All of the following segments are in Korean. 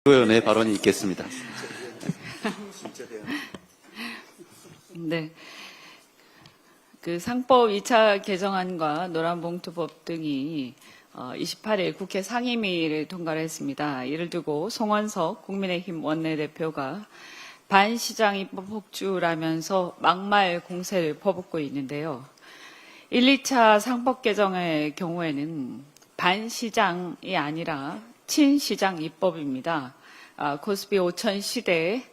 의원의 발언이 있겠습니다. 네. 그 상법 2차 개정안과 노란봉투법 등이 28일 국회 상임위를 통과를 했습니다. 이를 두고 송원석 국민의힘 원내대표가 반시장 입법 폭주라면서 막말 공세를 퍼붓고 있는데요. 1, 2차 상법 개정의 경우에는 반시장이 아니라 친시장 입법입니다. 코스피 5천 시대를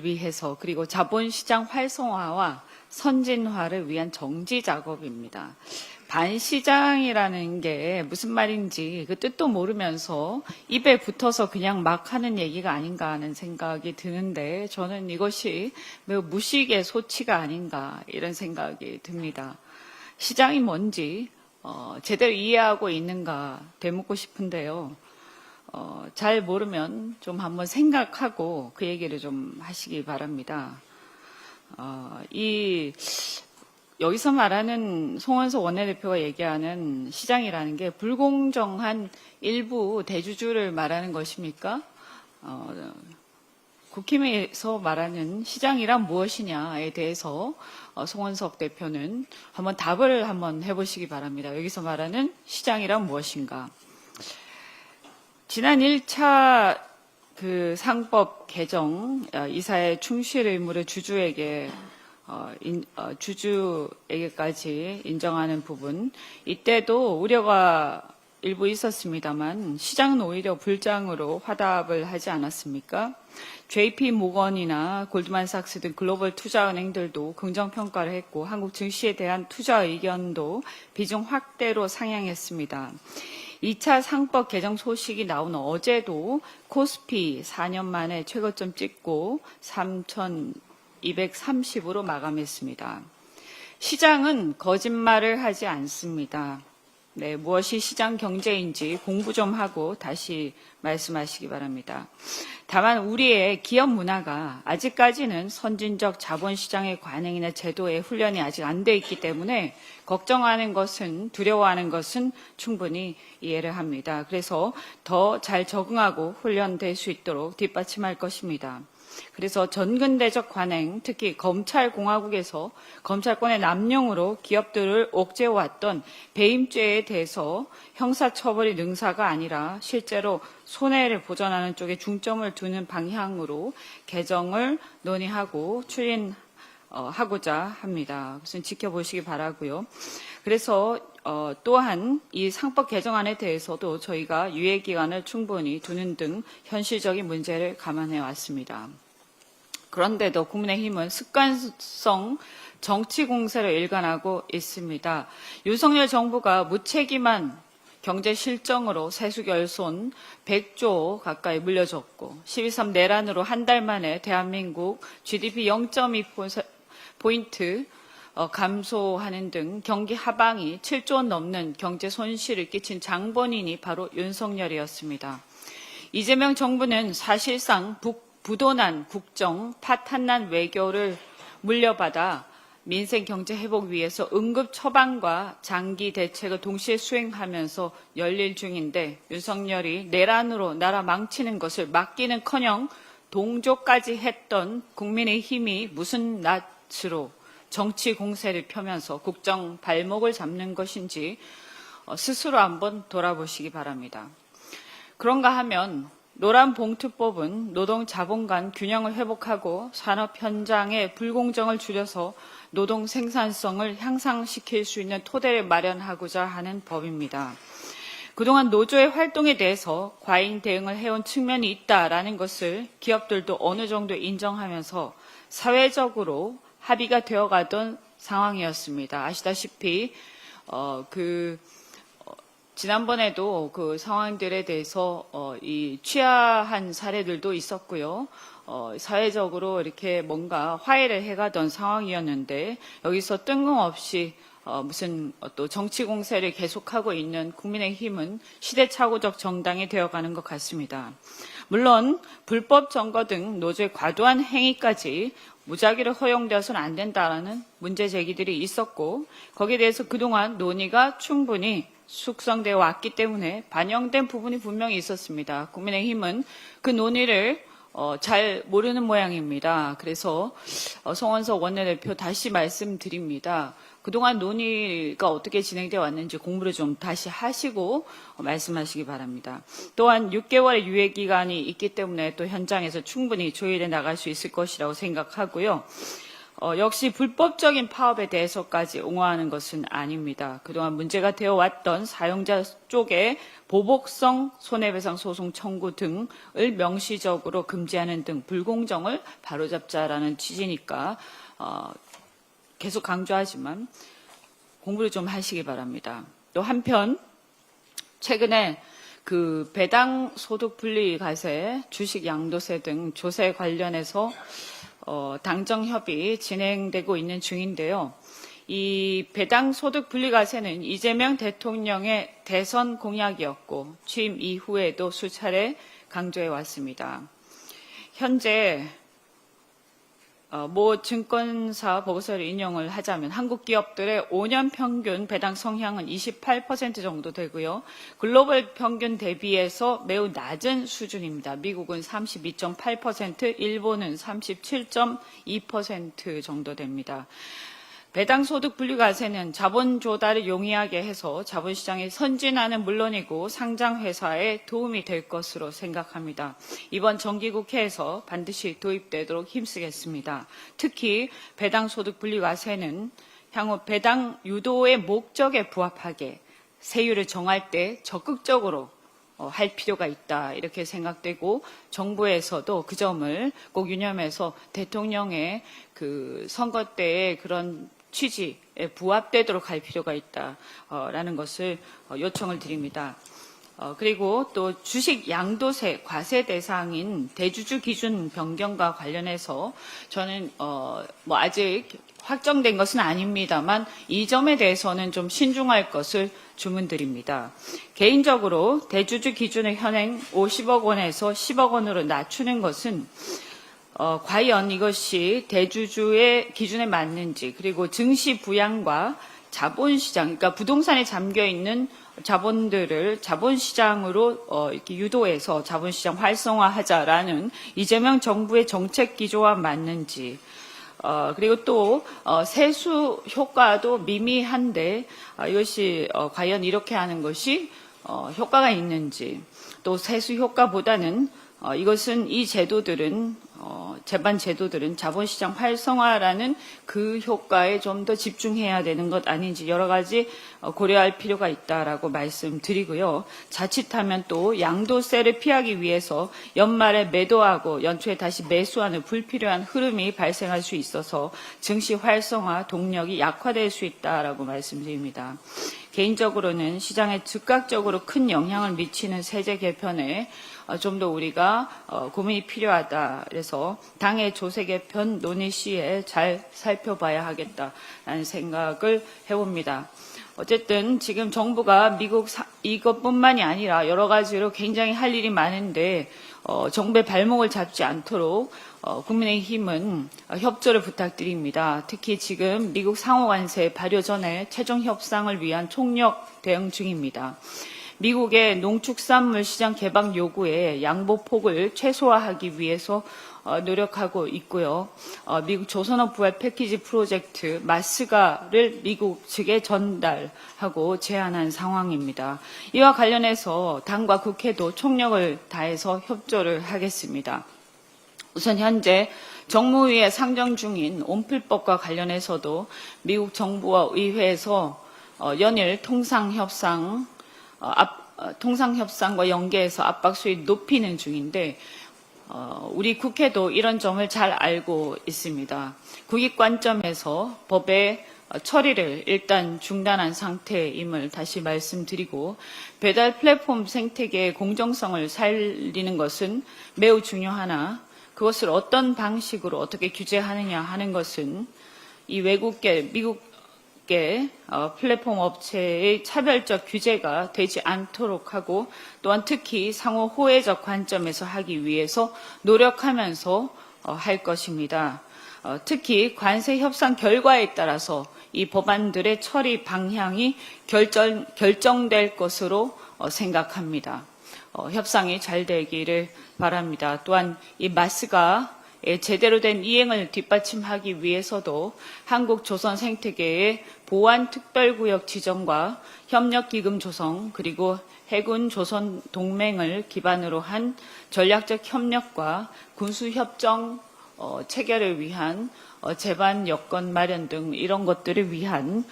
위해서 그리고 자본시장 활성화와 선진화를 위한 정지 작업입니다. 반시장이라는 게 무슨 말인지 그 뜻도 모르면서 입에 붙어서 그냥 막 하는 얘기가 아닌가 하는 생각이 드는데 저는 이것이 매우 무식의 소치가 아닌가 이런 생각이 듭니다. 시장이 뭔지 제대로 이해하고 있는가 되묻고 싶은데요. 잘 모르면 좀 한번 생각하고 그 얘기를 좀 하시기 바랍니다. 여기서 말하는 송원석 원내대표가 얘기하는 시장이라는 게 불공정한 일부 대주주를 말하는 것입니까? 국힘에서 말하는 시장이란 무엇이냐에 대해서 송원석 대표는 한번 답을 한번 해보시기 바랍니다. 여기서 말하는 시장이란 무엇인가? 지난 1차 그 상법 개정 이사의 충실 의무를 주주에게까지 인정하는 부분, 이때도 우려가 일부 있었습니다만 시장은 오히려 불장으로 화답을 하지 않았습니까? JP 모건이나 골드만삭스 등 글로벌 투자은행들도 긍정평가를 했고 한국 증시에 대한 투자 의견도 비중 확대로 상향했습니다. 2차 상법 개정 소식이 나온 어제도 코스피 4년 만에 최고점 찍고 3,230으로 마감했습니다. 시장은 거짓말을 하지 않습니다. 네, 무엇이 시장 경제인지 공부 좀 하고 다시 말씀하시기 바랍니다. 다만 우리의 기업 문화가 아직까지는 선진적 자본시장의 관행이나 제도의 훈련이 아직 안 돼 있기 때문에 걱정하는 것은, 두려워하는 것은 충분히 이해를 합니다. 그래서 더 잘 적응하고 훈련될 수 있도록 뒷받침할 것입니다. 그래서 전근대적 관행, 특히 검찰공화국에서 검찰권의 남용으로 기업들을 옥죄어왔던 배임죄에 대해서 형사처벌이 능사가 아니라 실제로 손해를 보전하는 쪽에 중점을 두는 방향으로 개정을 논의하고 추진하고자 합니다. 그것은 지켜보시기 바라고요. 그래서 또한 이 상법 개정안에 대해서도 저희가 유예기간을 충분히 두는 등 현실적인 문제를 감안해 왔습니다. 그런데도 국민의힘은 습관성 정치 공세를 일관하고 있습니다. 윤석열 정부가 무책임한 경제 실정으로 세수결손 100조 가까이 물려줬고 12.3 내란으로 한 달 만에 대한민국 GDP 0.2포인트 감소하는 등 경기 하방이 7조 원 넘는 경제 손실을 끼친 장본인이 바로 윤석열이었습니다. 이재명 정부는 사실상 부도난 국정, 파탄난 외교를 물려받아 민생 경제 회복 위해서 응급 처방과 장기 대책을 동시에 수행하면서 열일 중인데 윤석열이 내란으로 나라 망치는 것을 막기는커녕 동조까지 했던 국민의힘이 무슨 낯으로 정치 공세를 펴면서 국정 발목을 잡는 것인지 스스로 한번 돌아보시기 바랍니다. 그런가 하면 노란봉투법은 노동 자본 간 균형을 회복하고 산업 현장의 불공정을 줄여서 노동 생산성을 향상시킬 수 있는 토대를 마련하고자 하는 법입니다. 그동안 노조의 활동에 대해서 과잉 대응을 해온 측면이 있다라는 것을 기업들도 어느 정도 인정하면서 사회적으로 합의가 되어가던 상황이었습니다. 아시다시피 지난번에도 그 상황들에 대해서 취하한 사례들도 있었고요. 사회적으로 이렇게 뭔가 화해를 해가던 상황이었는데 여기서 뜬금없이 무슨 또 정치 공세를 계속하고 있는 국민의힘은 시대착오적 정당이 되어가는 것 같습니다. 물론 불법 점거 등 노조의 과도한 행위까지 무작위로 허용되어서는 안 된다라는 문제 제기들이 있었고 거기에 대해서 그동안 논의가 충분히 숙성되어 왔기 때문에 반영된 부분이 분명히 있었습니다. 국민의힘은 그 논의를 잘 모르는 모양입니다. 그래서 송원석 원내대표 다시 말씀드립니다. 그동안 논의가 어떻게 진행되어 왔는지 공부를 좀 다시 하시고 말씀하시기 바랍니다. 또한 6개월의 유예기간이 있기 때문에 또 현장에서 충분히 조율해 나갈 수 있을 것이라고 생각하고요. 역시 불법적인 파업에 대해서까지 옹호하는 것은 아닙니다. 그동안 문제가 되어 왔던 사용자 쪽에 보복성 손해배상 소송 청구 등을 명시적으로 금지하는 등 불공정을 바로잡자라는 취지니까 계속 강조하지만 공부를 좀 하시기 바랍니다. 또 한편 최근에 그 배당 소득 분리 과세, 주식 양도세 등 조세 관련해서 당정 협의 진행되고 있는 중인데요. 이 배당 소득 분리 과세는 이재명 대통령의 대선 공약이었고 취임 이후에도 수차례 강조해 왔습니다. 현재 모 증권사 보고서를 인용을 하자면 한국 기업들의 5년 평균 배당 성향은 28% 정도 되고요. 글로벌 평균 대비해서 매우 낮은 수준입니다. 미국은 32.8%, 일본은 37.2% 정도 됩니다. 배당 소득 분리 과세는 자본 조달을 용이하게 해서 자본시장의 선진화는 물론이고 상장 회사에 도움이 될 것으로 생각합니다. 이번 정기국회에서 반드시 도입되도록 힘쓰겠습니다. 특히 배당 소득 분리 과세는 향후 배당 유도의 목적에 부합하게 세율을 정할 때 적극적으로 할 필요가 있다 이렇게 생각되고 정부에서도 그 점을 꼭 유념해서 대통령의 그 선거 때의 그런 취지에 부합되도록 할 필요가 있다라는 것을 요청을 드립니다. 그리고 또 주식 양도세 과세 대상인 대주주 기준 변경과 관련해서 저는 뭐 아직 확정된 것은 아닙니다만 이 점에 대해서는 좀 신중할 것을 주문드립니다. 개인적으로 대주주 기준의 현행 50억 원에서 10억 원으로 낮추는 것은 과연 이것이 대주주의 기준에 맞는지 그리고 증시 부양과 자본시장, 그러니까 부동산에 잠겨있는 자본들을 자본시장으로 이렇게 유도해서 자본시장 활성화하자라는 이재명 정부의 정책 기조와 맞는지 그리고 또 세수 효과도 미미한데 이것이 과연 이렇게 하는 것이 효과가 있는지 또 세수 효과보다는 이것은 이 제도들은 재반 제도들은 자본시장 활성화라는 그 효과에 좀 더 집중해야 되는 것 아닌지 여러 가지 고려할 필요가 있다라고 말씀드리고요. 자칫하면 또 양도세를 피하기 위해서 연말에 매도하고 연초에 다시 매수하는 불필요한 흐름이 발생할 수 있어서 증시 활성화 동력이 약화될 수 있다라고 말씀드립니다. 개인적으로는 시장에 즉각적으로 큰 영향을 미치는 세제 개편에 좀 더 우리가 고민이 필요하다. 그래서 당의 조세 개편 논의 시에 잘 살펴봐야 하겠다라는 생각을 해봅니다. 어쨌든 지금 정부가 미국 이것뿐만이 아니라 여러 가지로 굉장히 할 일이 많은데 정부의 발목을 잡지 않도록 국민의힘은 협조를 부탁드립니다. 특히 지금 미국 상호관세 발효 전에 최종 협상을 위한 총력 대응 중입니다. 미국의 농축산물 시장 개방 요구에 양보폭을 최소화하기 위해서 노력하고 있고요. 미국 조선업 부활 패키지 프로젝트 마스가를 미국 측에 전달하고 제안한 상황입니다. 이와 관련해서 당과 국회도 총력을 다해서 협조를 하겠습니다. 우선 현재 정무위에 상정 중인 온필법과 관련해서도 미국 정부와 의회에서 연일 통상협상과 연계해서 압박 수위 높이는 중인데 우리 국회도 이런 점을 잘 알고 있습니다. 국익 관점에서 법의 처리를 일단 중단한 상태임을 다시 말씀드리고 배달 플랫폼 생태계의 공정성을 살리는 것은 매우 중요하나 그것을 어떤 방식으로 어떻게 규제하느냐 하는 것은 이 외국계, 미국계 플랫폼 업체의 차별적 규제가 되지 않도록 하고 또한 특히 상호 호혜적 관점에서 하기 위해서 노력하면서 할 것입니다. 특히 관세 협상 결과에 따라서 이 법안들의 처리 방향이 결정될 것으로 생각합니다. 협상이 잘 되기를 바랍니다. 또한 이 마스가 제대로 된 이행을 뒷받침하기 위해서도 한국조선생태계의 보안특별구역 지정과 협력기금 조성 그리고 해군조선동맹을 기반으로 한 전략적 협력과 군수협정 체결을 위한 제반 여건 마련 등 이런 것들을 위한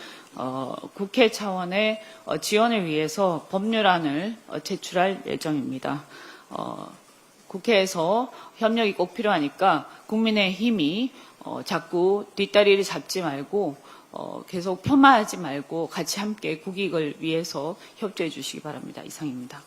국회 차원의 지원을 위해서 법률안을 제출할 예정입니다. 국회에서 협력이 꼭 필요하니까 국민의힘이 자꾸 뒷다리를 잡지 말고 계속 폄하하지 말고 같이 함께 국익을 위해서 협조해 주시기 바랍니다. 이상입니다.